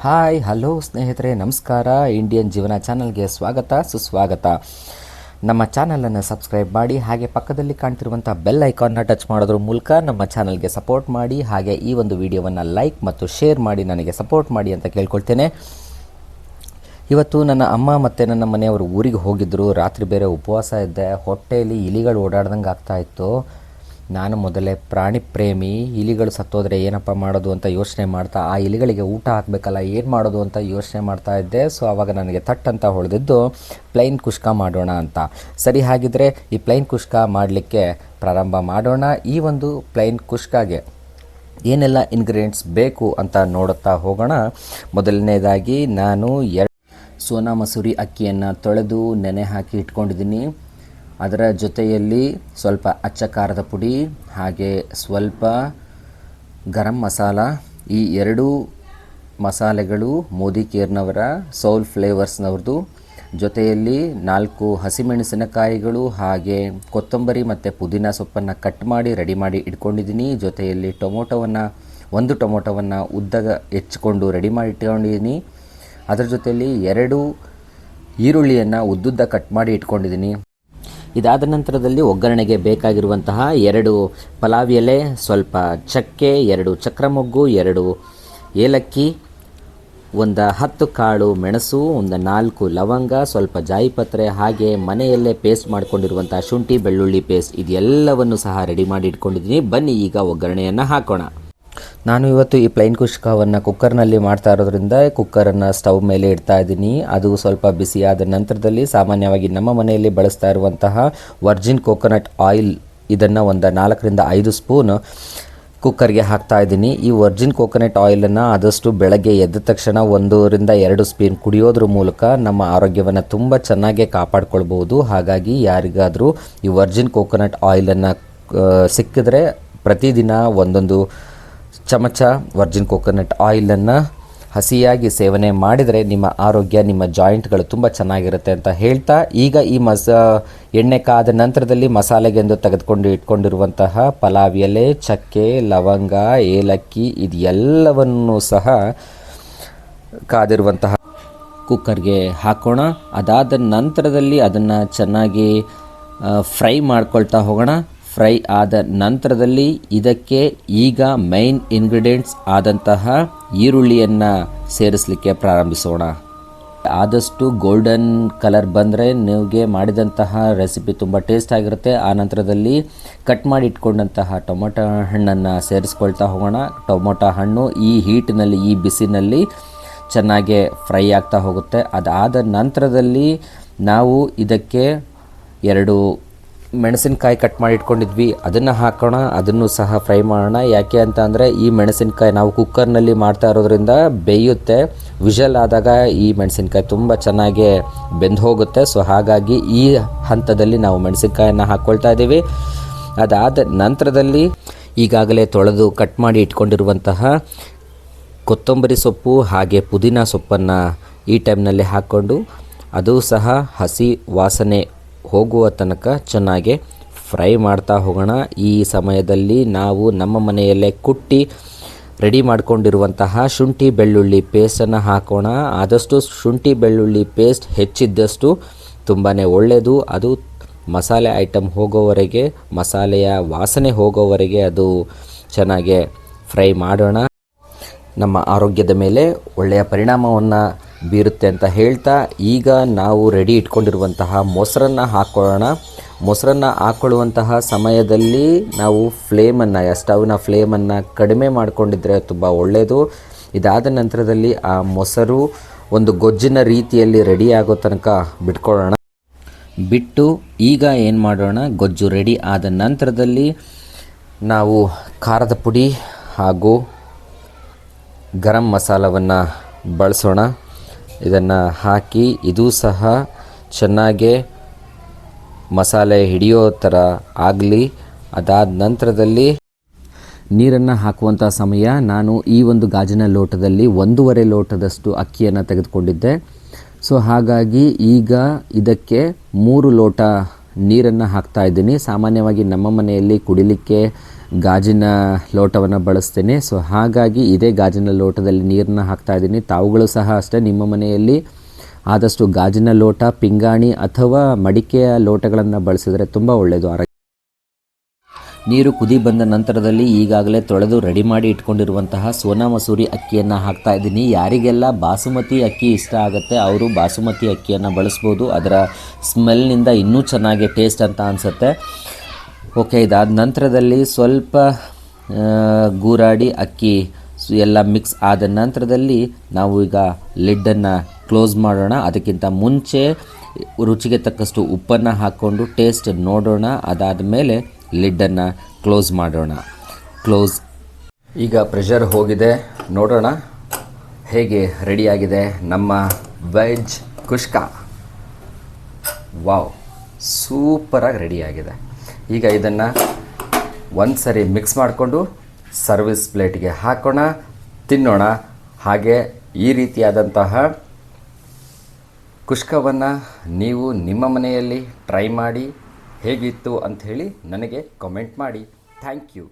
Hi hello ಸ್ನೇಹಿತರೆ, ನಮಸ್ಕಾರ. Indian ಜೀವನ ಚಾನಲ್ಗೆ ಸ್ವಾಗತ ಸುಸ್ವಾಗತ. ನಮ್ಮ ಚಾನಲನ್ನು ಸಬ್ಸ್ಕ್ರೈಬ್ ಮಾಡಿ, ಹಾಗೆ ಪಕ್ಕದಲ್ಲಿ ಕಾಣ್ತಿರುವಂಥ ಬೆಲ್ ಐಕಾನ್ನ ಟಚ್ ಮಾಡೋದ್ರ ಮೂಲಕ ನಮ್ಮ ಚಾನಲ್ಗೆ ಸಪೋರ್ಟ್ ಮಾಡಿ. ಹಾಗೆ ಈ ಒಂದು ವಿಡಿಯೋವನ್ನು ಲೈಕ್ ಮತ್ತು ಶೇರ್ ಮಾಡಿ ನನಗೆ ಸಪೋರ್ಟ್ ಮಾಡಿ ಅಂತ ಕೇಳ್ಕೊಳ್ತೇನೆ. ಇವತ್ತು ನನ್ನ ಅಮ್ಮ ಮತ್ತು ನನ್ನ ಮನೆಯವರು ಊರಿಗೆ ಹೋಗಿದ್ದರು. ರಾತ್ರಿ ಬೇರೆ ಉಪವಾಸ ಇದ್ದೆ. ಹೊಟ್ಟೆಯಲ್ಲಿ ಇಲಿಗಳು ಓಡಾಡ್ದಂಗೆ ಆಗ್ತಾಯಿತ್ತು. ನಾನು ಮೊದಲೇ ಪ್ರಾಣಿ ಪ್ರೇಮಿ. ಇಲಿಗಳು ಸತ್ತೋದ್ರೆ ಏನಪ್ಪ ಮಾಡೋದು ಅಂತ ಯೋಚನೆ ಮಾಡ್ತಾ, ಆ ಇಲಿಗಳಿಗೆ ಊಟ ಹಾಕಬೇಕಲ್ಲ, ಏನು ಮಾಡೋದು ಅಂತ ಯೋಚನೆ ಮಾಡ್ತಾ ಇದ್ದೆ. ಸೊ ಆವಾಗ ನನಗೆ ಥಟ್ ಅಂತ ಹೊಳೆದಿದ್ದು ಪ್ಲೈನ್ ಕುಷ್ಕ ಮಾಡೋಣ ಅಂತ. ಸರಿ, ಹಾಗಿದ್ರೆ ಈ ಪ್ಲೈನ್ ಕುಷ್ಕ ಮಾಡಲಿಕ್ಕೆ ಪ್ರಾರಂಭ ಮಾಡೋಣ. ಈ ಒಂದು ಪ್ಲೈನ್ ಕುಷ್ಕಾಗೆ ಏನೆಲ್ಲ ಇಂಗ್ರೀಡಿಯೆಂಟ್ಸ್ ಬೇಕು ಅಂತ ನೋಡುತ್ತಾ ಹೋಗೋಣ. ಮೊದಲನೇದಾಗಿ ನಾನು ಸೋನಾ ಮಸೂರಿ ಅಕ್ಕಿಯನ್ನು ತೊಳೆದು ನೆನೆ ಹಾಕಿ ಇಟ್ಕೊಂಡಿದ್ದೀನಿ. ಅದರ ಜೊತೆಯಲ್ಲಿ ಸ್ವಲ್ಪ ಅಚ್ಚ ಖಾರದ ಪುಡಿ, ಹಾಗೆ ಸ್ವಲ್ಪ ಗರಂ ಮಸಾಲ. ಈ ಎರಡೂ ಮಸಾಲೆಗಳು ಮೋದಿ ಕೇರ್ನವರ ಸೌಲ್ ಫ್ಲೇವರ್ಸ್ನವ್ರದ್ದು. ಜೊತೆಯಲ್ಲಿ 4 ಹಸಿಮೆಣಸಿನಕಾಯಿಗಳು, ಹಾಗೆ ಕೊತ್ತಂಬರಿ ಮತ್ತು ಪುದೀನ ಸೊಪ್ಪನ್ನು ಕಟ್ ಮಾಡಿ ರೆಡಿ ಮಾಡಿ ಇಟ್ಕೊಂಡಿದ್ದೀನಿ. ಜೊತೆಯಲ್ಲಿ ಒಂದು ಟೊಮೊಟೊವನ್ನು ಉದ್ದಗ ಹೆಚ್ಚಿಕೊಂಡು ರೆಡಿ ಮಾಡಿ ಇಟ್ಕೊಂಡಿದ್ದೀನಿ. ಅದರ ಜೊತೆಯಲ್ಲಿ 2 ಈರುಳ್ಳಿಯನ್ನು ಉದ್ದುದ್ದ ಕಟ್ ಮಾಡಿ ಇಟ್ಕೊಂಡಿದ್ದೀನಿ. ಇದಾದ ನಂತರದಲ್ಲಿ ಒಗ್ಗರಣೆಗೆ ಬೇಕಾಗಿರುವಂತಹ 2 ಪಲಾವ್ ಎಲೆ, ಸ್ವಲ್ಪ ಚಕ್ಕೆ, 2 ಚಕ್ರಮೊಗ್ಗು, 2 ಏಲಕ್ಕಿ, ಒಂದು 10 ಕಾಳು ಮೆಣಸು, ಒಂದು 4 ಲವಂಗ, ಸ್ವಲ್ಪ ಜಾಯಿಪತ್ರೆ, ಹಾಗೆ ಮನೆಯಲ್ಲೇ ಪೇಸ್ಟ್ ಮಾಡ್ಕೊಂಡಿರುವಂಥ ಶುಂಠಿ ಬೆಳ್ಳುಳ್ಳಿ ಪೇಸ್ಟ್, ಇದೆಲ್ಲವನ್ನು ಸಹ ರೆಡಿ ಮಾಡಿ ಇಟ್ಕೊಂಡಿದ್ದೀನಿ. ಬನ್ನಿ ಈಗ ಒಗ್ಗರಣೆಯನ್ನು ಹಾಕೋಣ. ನಾನು ಇವತ್ತು ಈ ಪ್ಲೈನ್ ಕುಷ್ಕವನ್ನು ಕುಕ್ಕರ್ನಲ್ಲಿ ಮಾಡ್ತಾ ಇರೋದ್ರಿಂದ ಕುಕ್ಕರನ್ನು ಸ್ಟವ್ ಮೇಲೆ ಇಡ್ತಾ ಇದ್ದೀನಿ. ಅದು ಸ್ವಲ್ಪ ಬಿಸಿಯಾದ ನಂತರದಲ್ಲಿ ಸಾಮಾನ್ಯವಾಗಿ ನಮ್ಮ ಮನೆಯಲ್ಲಿ ಬಳಸ್ತಾ ಇರುವಂತಹ ವರ್ಜಿನ್ ಕೋಕೋನಟ್ ಆಯಿಲ್, ಇದನ್ನು ಒಂದು 4 ರಿಂದ 5 ಸ್ಪೂನ್ ಕುಕ್ಕರ್ಗೆ ಹಾಕ್ತಾ ಇದ್ದೀನಿ. ಈ ವರ್ಜಿನ್ ಕೋಕೋನಟ್ ಆಯಿಲನ್ನು ಆದಷ್ಟು ಬೆಳಗ್ಗೆ ಎದ್ದ ತಕ್ಷಣ 1 ರಿಂದ 2 ಸ್ಪೂನ್ ಕುಡಿಯೋದ್ರ ಮೂಲಕ ನಮ್ಮ ಆರೋಗ್ಯವನ್ನು ತುಂಬ ಚೆನ್ನಾಗೇ ಕಾಪಾಡ್ಕೊಳ್ಬೋದು. ಹಾಗಾಗಿ ಯಾರಿಗಾದರೂ ಈ ವರ್ಜಿನ್ ಕೋಕೋನಟ್ ಆಯಿಲನ್ನು ಸಿಕ್ಕಿದ್ರೆ ಪ್ರತಿದಿನ 1 ಚಮಚ ವರ್ಜಿನ್ ಕೋಕೋನಟ್ ಆಯಿಲನ್ನು ಹಸಿಯಾಗಿ ಸೇವನೆ ಮಾಡಿದರೆ ನಿಮ್ಮ ಆರೋಗ್ಯ, ನಿಮ್ಮ ಜಾಯಿಂಟ್ಗಳು ತುಂಬ ಚೆನ್ನಾಗಿರುತ್ತೆ ಅಂತ ಹೇಳ್ತಾ, ಈಗ ಈ ಎಣ್ಣೆ ಕಾದ ನಂತರದಲ್ಲಿ ಮಸಾಲೆಗೆಂದು ತೆಗೆದುಕೊಂಡು ಇಟ್ಕೊಂಡಿರುವಂತಹ ಪಲಾವ್ ಎಲೆ, ಚಕ್ಕೆ, ಲವಂಗ, ಏಲಕ್ಕಿ, ಇದೆಲ್ಲವನ್ನು ಸಹ ಕಾದಿರುವಂತಹ ಕುಕ್ಕರ್ಗೆ ಹಾಕೋಣ. ಅದಾದ ನಂತರದಲ್ಲಿ ಅದನ್ನು ಚೆನ್ನಾಗಿ ಫ್ರೈ ಮಾಡ್ಕೊಳ್ತಾ ಹೋಗೋಣ. ಫ್ರೈ ಆದ ನಂತರದಲ್ಲಿ ಇದಕ್ಕೆ ಈಗ ಮೈನ್ ಇಂಗ್ರೀಡಿಯೆಂಟ್ಸ್ ಆದಂತಹ ಈರುಳ್ಳಿಯನ್ನು ಸೇರಿಸಲಿಕ್ಕೆ ಪ್ರಾರಂಭಿಸೋಣ. ಆದಷ್ಟು ಗೋಲ್ಡನ್ ಕಲರ್ ಬಂದರೆ ನಿಮಗೆ ಮಾಡಿದಂತಹ ರೆಸಿಪಿ ತುಂಬ ಟೇಸ್ಟ್ ಆಗಿರುತ್ತೆ. ಆ ನಂತರದಲ್ಲಿ ಕಟ್ ಮಾಡಿ ಇಟ್ಕೊಂಡಂತಹ ಟೊಮೊಟೊ ಹಣ್ಣನ್ನು ಸೇರಿಸ್ಕೊಳ್ತಾ ಹೋಗೋಣ. ಟೊಮೊಟೊ ಹಣ್ಣು ಈ ಹೀಟಿನಲ್ಲಿ, ಈ ಬಿಸಿನಲ್ಲಿ ಚೆನ್ನಾಗೆ ಫ್ರೈ ಆಗ್ತಾ ಹೋಗುತ್ತೆ. ಅದಾದ ನಂತರದಲ್ಲಿ ನಾವು ಇದಕ್ಕೆ 2 ಮೆಣಸಿನಕಾಯಿ ಕಟ್ ಮಾಡಿ ಇಟ್ಕೊಂಡಿದ್ವಿ, ಅದನ್ನು ಹಾಕೋಣ. ಅದನ್ನು ಸಹ ಫ್ರೈ ಮಾಡೋಣ. ಯಾಕೆ ಅಂತ ಅಂದರೆ ಈ ಮೆಣಸಿನಕಾಯಿ ನಾವು ಕುಕ್ಕರ್ನಲ್ಲಿ ಮಾಡ್ತಾ ಇರೋದ್ರಿಂದ ಬೇಯುತ್ತೆ. ವಿಷಲ್ ಆದಾಗ ಈ ಮೆಣಸಿನಕಾಯಿ ತುಂಬ ಚೆನ್ನಾಗಿ ಬೆಂದು ಹೋಗುತ್ತೆ. ಸೊ ಹಾಗಾಗಿ ಈ ಹಂತದಲ್ಲಿ ನಾವು ಮೆಣಸಿನಕಾಯನ್ನು ಹಾಕ್ಕೊಳ್ತಾ ಇದ್ದೀವಿ. ಅದಾದ ನಂತರದಲ್ಲಿ ಈಗಾಗಲೇ ತೊಳೆದು ಕಟ್ ಮಾಡಿ ಇಟ್ಕೊಂಡಿರುವಂತಹ ಕೊತ್ತಂಬರಿ ಸೊಪ್ಪು ಹಾಗೆ ಪುದೀನ ಸೊಪ್ಪನ್ನು ಈ ಟೈಮ್ನಲ್ಲಿ ಹಾಕ್ಕೊಂಡು ಅದು ಸಹ ಹಸಿ ವಾಸನೆ ಹೋಗುವ ತನಕ ಚೆನ್ನಾಗಿ ಫ್ರೈ ಮಾಡ್ತಾ ಹೋಗೋಣ. ಈ ಸಮಯದಲ್ಲಿ ನಾವು ನಮ್ಮ ಮನೆಯಲ್ಲೇ ಕುಟ್ಟಿ ರೆಡಿ ಮಾಡ್ಕೊಂಡಿರುವಂತಹ ಶುಂಠಿ ಬೆಳ್ಳುಳ್ಳಿ ಪೇಸ್ಟನ್ನು ಹಾಕೋಣ. ಆದಷ್ಟು ಶುಂಠಿ ಬೆಳ್ಳುಳ್ಳಿ ಪೇಸ್ಟ್ ಹೆಚ್ಚಿದ್ದಷ್ಟು ತುಂಬಾ ಒಳ್ಳೆಯದು. ಅದು ಮಸಾಲೆ ಐಟಮ್ ಹೋಗೋವರೆಗೆ, ಮಸಾಲೆಯ ವಾಸನೆ ಹೋಗೋವರೆಗೆ ಅದು ಚೆನ್ನಾಗಿ ಫ್ರೈ ಮಾಡೋಣ. ನಮ್ಮ ಆರೋಗ್ಯದ ಮೇಲೆ ಒಳ್ಳೆಯ ಪರಿಣಾಮವನ್ನು ಬೀರುತ್ತೆ ಅಂತ ಹೇಳ್ತಾ, ಈಗ ನಾವು ರೆಡಿ ಇಟ್ಕೊಂಡಿರುವಂತಹ ಮೊಸರನ್ನು ಹಾಕ್ಕೊಳ್ಳೋಣ. ಮೊಸರನ್ನು ಹಾಕ್ಕೊಳ್ಳುವಂತಹ ಸಮಯದಲ್ಲಿ ನಾವು ಸ್ಟವ್ನ ಫ್ಲೇಮನ್ನು ಕಡಿಮೆ ಮಾಡಿಕೊಂಡಿದ್ರೆ ತುಂಬ ಒಳ್ಳೆಯದು. ಇದಾದ ನಂತರದಲ್ಲಿ ಆ ಮೊಸರು ಒಂದು ಗೊಜ್ಜಿನ ರೀತಿಯಲ್ಲಿ ರೆಡಿ ಆಗೋ ತನಕ ಬಿಟ್ಟು ಈಗ ಏನು ಮಾಡೋಣ, ಗೊಜ್ಜು ರೆಡಿ ಆದ ನಂತರದಲ್ಲಿ ನಾವು ಖಾರದ ಪುಡಿ ಹಾಗೂ ಗರಂ ಮಸಾಲವನ್ನು ಬಳಸೋಣ. ಇದನ್ನು ಹಾಕಿ ಇದು ಸಹ ಚೆನ್ನಾಗೆ ಮಸಾಲೆ ಹಿಡಿಯೋ ಥರ ಆಗಲಿ. ಅದಾದ ನಂತರದಲ್ಲಿ ನೀರನ್ನು ಹಾಕುವಂಥ ಸಮಯ ನಾನು ಈ ಒಂದು ಗಾಜಿನ ಲೋಟದಲ್ಲಿ 1.5 ಲೋಟದಷ್ಟು ಅಕ್ಕಿಯನ್ನು ತೆಗೆದುಕೊಂಡಿದ್ದೆ. ಸೊ ಹಾಗಾಗಿ ಈಗ ಇದಕ್ಕೆ 3 ಲೋಟ ನೀರನ್ನು ಹಾಕ್ತಾ ಇದ್ದೀನಿ. ಸಾಮಾನ್ಯವಾಗಿ ನಮ್ಮ ಮನೆಯಲ್ಲಿ ಕುಡಿಲಿಕ್ಕೆ ಗಾಜಿನ ಲೋಟವನ್ನು ಬಳಸ್ತೇನೆ. ಸೊ ಹಾಗಾಗಿ ಇದೇ ಗಾಜಿನ ಲೋಟದಲ್ಲಿ ನೀರನ್ನ ಹಾಕ್ತಾಯಿದ್ದೀನಿ. ತಾವುಗಳು ಸಹ ಅಷ್ಟೇ ನಿಮ್ಮ ಮನೆಯಲ್ಲಿ ಆದಷ್ಟು ಗಾಜಿನ ಲೋಟ, ಪಿಂಗಾಣಿ ಅಥವಾ ಮಡಿಕೆಯ ಲೋಟಗಳನ್ನು ಬಳಸಿದರೆ ತುಂಬ ಒಳ್ಳೆಯದು ಆರೋಗ್ಯ. ನೀರು ಕುದಿ ಬಂದ ನಂತರದಲ್ಲಿ ಈಗಾಗಲೇ ತೊಳೆದು ರೆಡಿ ಮಾಡಿ ಇಟ್ಕೊಂಡಿರುವಂತಹ ಸೋನಾ ಮಸೂರಿ ಅಕ್ಕಿಯನ್ನು ಹಾಕ್ತಾ ಇದ್ದೀನಿ. ಯಾರಿಗೆಲ್ಲ ಬಾಸುಮತಿ ಅಕ್ಕಿ ಇಷ್ಟ ಆಗುತ್ತೆ ಅವರು ಬಾಸುಮತಿ ಅಕ್ಕಿಯನ್ನು ಬಳಸ್ಬೋದು. ಅದರ ಸ್ಮೆಲ್ನಿಂದ ಇನ್ನೂ ಚೆನ್ನಾಗಿ ಟೇಸ್ಟ್ ಅಂತ ಅನಿಸುತ್ತೆ. ಓಕೆ, ಇದಾದ ನಂತರದಲ್ಲಿ ಸ್ವಲ್ಪ ಗೂರಾಡಿ ಅಕ್ಕಿ ಎಲ್ಲ ಮಿಕ್ಸ್ ಆದ ನಂತರದಲ್ಲಿ ನಾವು ಈಗ ಲಿಡ್ಡನ್ನು ಕ್ಲೋಸ್ ಮಾಡೋಣ. ಅದಕ್ಕಿಂತ ಮುಂಚೆ ರುಚಿಗೆ ತಕ್ಕಷ್ಟು ಉಪ್ಪನ್ನು ಹಾಕ್ಕೊಂಡು ಟೇಸ್ಟ್ ನೋಡೋಣ. ಅದಾದ ಮೇಲೆ ಲಿಡ್ಡನ್ನು ಕ್ಲೋಸ್ ಮಾಡೋಣ. ಈಗ ಪ್ರೆಷರ್ ಹೋಗಿದೆ, ನೋಡೋಣ ಹೇಗೆ ರೆಡಿಯಾಗಿದೆ ನಮ್ಮ ವೆಜ್ ಕುಷ್ಕ. ವಾವ್, ಸೂಪರಾಗಿ ರೆಡಿಯಾಗಿದೆ. ಈಗ ಇದನ್ನು ಒಂದು ಸರಿ ಮಿಕ್ಸ್ ಮಾಡಿಕೊಂಡು ಸರ್ವಿಸ್ ಪ್ಲೇಟ್ಗೆ ಹಾಕೋಣ, ತಿನ್ನೋಣ. ಹಾಗೆ ಈ ರೀತಿಯಾದಂತಹ ಕುಷ್ಕವನ್ನು ನೀವು ನಿಮ್ಮ ಮನೆಯಲ್ಲಿ ಟ್ರೈ ಮಾಡಿ ಹೇಗಿತ್ತು ಅಂಥೇಳಿ ನನಗೆ ಕಾಮೆಂಟ್ ಮಾಡಿ. Thank you.